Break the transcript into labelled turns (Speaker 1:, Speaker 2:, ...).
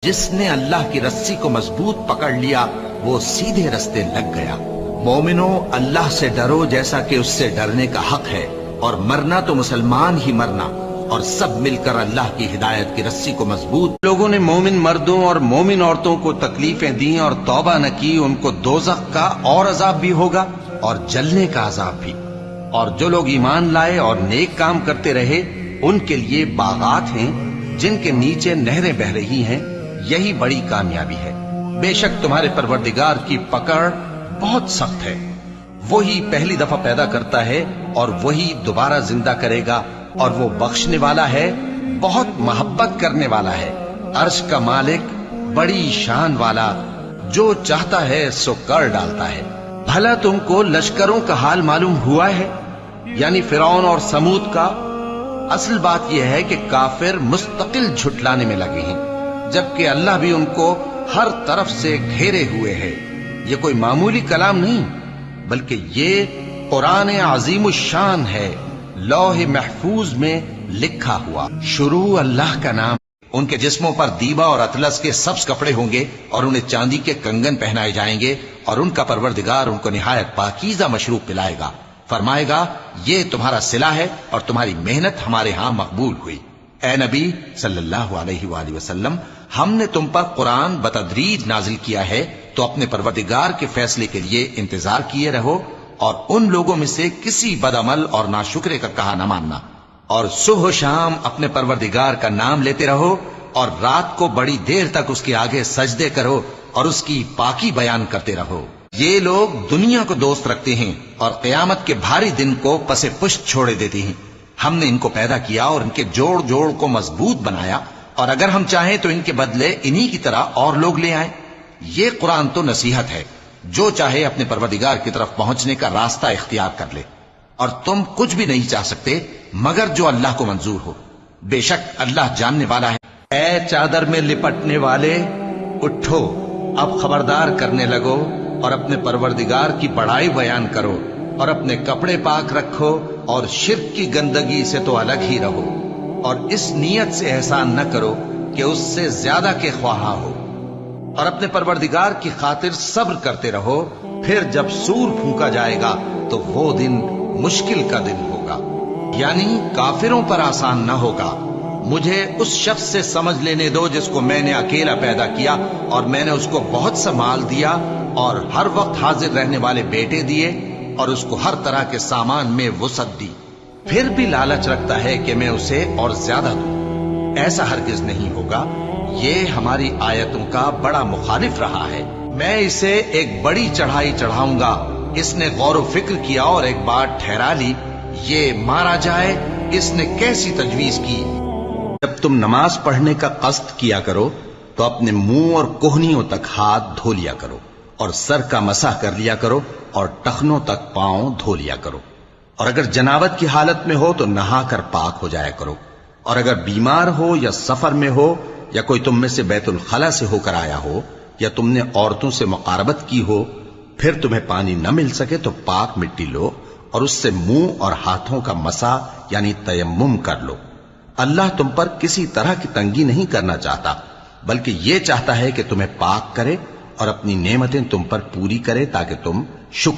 Speaker 1: جس نے اللہ کی رسی کو مضبوط پکڑ لیا وہ سیدھے رستے لگ گیا۔ مومنو، اللہ سے ڈرو جیسا کہ اس سے ڈرنے کا حق ہے، اور مرنا تو مسلمان ہی مرنا، اور سب مل کر اللہ کی ہدایت کی رسی کو مضبوط۔
Speaker 2: لوگوں نے مومن مردوں اور مومن عورتوں کو تکلیفیں دیں اور توبہ نہ کی، ان کو دوزخ کا اور عذاب بھی ہوگا اور جلنے کا عذاب بھی۔ اور جو لوگ ایمان لائے اور نیک کام کرتے رہے ان کے لیے باغات ہیں جن کے نیچے نہریں بہ رہی ہیں، یہی بڑی کامیابی ہے۔ بے شک تمہارے پروردگار کی پکڑ بہت سخت ہے، وہی پہلی دفعہ پیدا کرتا ہے اور وہی دوبارہ زندہ کرے گا، اور وہ بخشنے والا ہے، بہت محبت کرنے والا ہے، عرش کا مالک، بڑی شان والا، جو چاہتا ہے سو کر ڈالتا ہے۔ بھلا تم کو لشکروں کا حال معلوم ہوا ہے، یعنی فرعون اور سمود کا؟ اصل بات یہ ہے کہ کافر مستقل جھٹلانے میں لگے ہیں، جبکہ اللہ بھی ان کو ہر طرف سے گھیرے ہوئے ہے۔ یہ کوئی معمولی کلام نہیں، بلکہ یہ قرآن عظیم الشان ہے، لوح محفوظ میں لکھا ہوا۔ شروع اللہ کا نام۔ ان کے جسموں پر دیبا اور اطلس کے سبز کپڑے ہوں گے، اور انہیں چاندی کے کنگن پہنائے جائیں گے، اور ان کا پروردگار ان کو نہایت پاکیزہ مشروب پلائے گا، فرمائے گا یہ تمہارا صلہ ہے اور تمہاری محنت ہمارے ہاں مقبول ہوئی۔ اے نبی صلی اللہ علیہ وآلہ وسلم، ہم نے تم پر قرآن بتدریج نازل کیا ہے، تو اپنے پروردگار کے فیصلے کے لیے انتظار کیے رہو، اور ان لوگوں میں سے کسی بدعمل اور ناشکرے کا کہا نہ ماننا، اور صبح و شام اپنے پروردگار کا نام لیتے رہو، اور رات کو بڑی دیر تک اس کے آگے سجدے کرو اور اس کی پاکی بیان کرتے رہو۔ یہ لوگ دنیا کو دوست رکھتے ہیں اور قیامت کے بھاری دن کو پس پشت چھوڑے دیتے ہیں۔ ہم نے ان کو پیدا کیا اور ان کے جوڑ جوڑ کو مضبوط بنایا، اور اگر ہم چاہیں تو ان کے بدلے انہی کی طرح اور لوگ لے آئیں۔ یہ قرآن تو نصیحت ہے، جو چاہے اپنے پروردگار کی طرف پہنچنے کا راستہ اختیار کر لے، اور تم کچھ بھی نہیں چاہ سکتے مگر جو اللہ کو منظور ہو۔ بے شک اللہ جاننے والا ہے۔ اے چادر میں لپٹنے والے، اٹھو، اب خبردار کرنے لگو، اور اپنے پروردگار کی بڑائی بیان کرو، اور اپنے کپڑے پاک رکھو، اور شرک کی گندگی سے تو الگ ہی رہو، اور اس نیت سے احسان نہ کرو کہ اس سے زیادہ کے خواہاں ہو، اور اپنے پروردگار کی خاطر صبر کرتے رہو۔ پھر جب سور پھونکا جائے گا تو وہ دن مشکل کا دن ہوگا، یعنی کافروں پر آسان نہ ہوگا۔ مجھے اس شخص سے سمجھ لینے دو جس کو میں نے اکیلا پیدا کیا، اور میں نے اس کو بہت سا مال دیا، اور ہر وقت حاضر رہنے والے بیٹے دیے، اور اس کو ہر طرح کے سامان میں وسعت دی، پھر بھی لالچ رکھتا ہے کہ میں اسے اور زیادہ دوں۔ ایسا ہرگز نہیں ہوگا، یہ ہماری آیتوں کا بڑا مخالف رہا ہے۔ میں اسے ایک بڑی چڑھائی چڑھاؤں گا، اس نے غور و فکر کیا اور ایک بات ٹھہرا لی، یہ مارا جائے، اس نے کیسی تجویز کی۔ جب تم نماز پڑھنے کا قصد کیا کرو تو اپنے منہ اور کوہنیوں تک ہاتھ دھو لیا کرو، اور سر کا مسح کر لیا کرو، اور ٹخنوں تک پاؤں دھو لیا کرو، اور اگر جنابت کی حالت میں ہو تو نہا کر پاک ہو جایا کرو، اور اگر بیمار ہو یا سفر میں ہو، یا کوئی تم میں سے بیت الخلا سے ہو کر آیا ہو، یا تم نے عورتوں سے مقاربت کی ہو، پھر تمہیں پانی نہ مل سکے تو پاک مٹی لو اور اس سے منہ اور ہاتھوں کا مسح یعنی تیمم کر لو۔ اللہ تم پر کسی طرح کی تنگی نہیں کرنا چاہتا، بلکہ یہ چاہتا ہے کہ تمہیں پاک کرے اور اپنی نعمتیں تم پر پوری کرے تاکہ تم شکر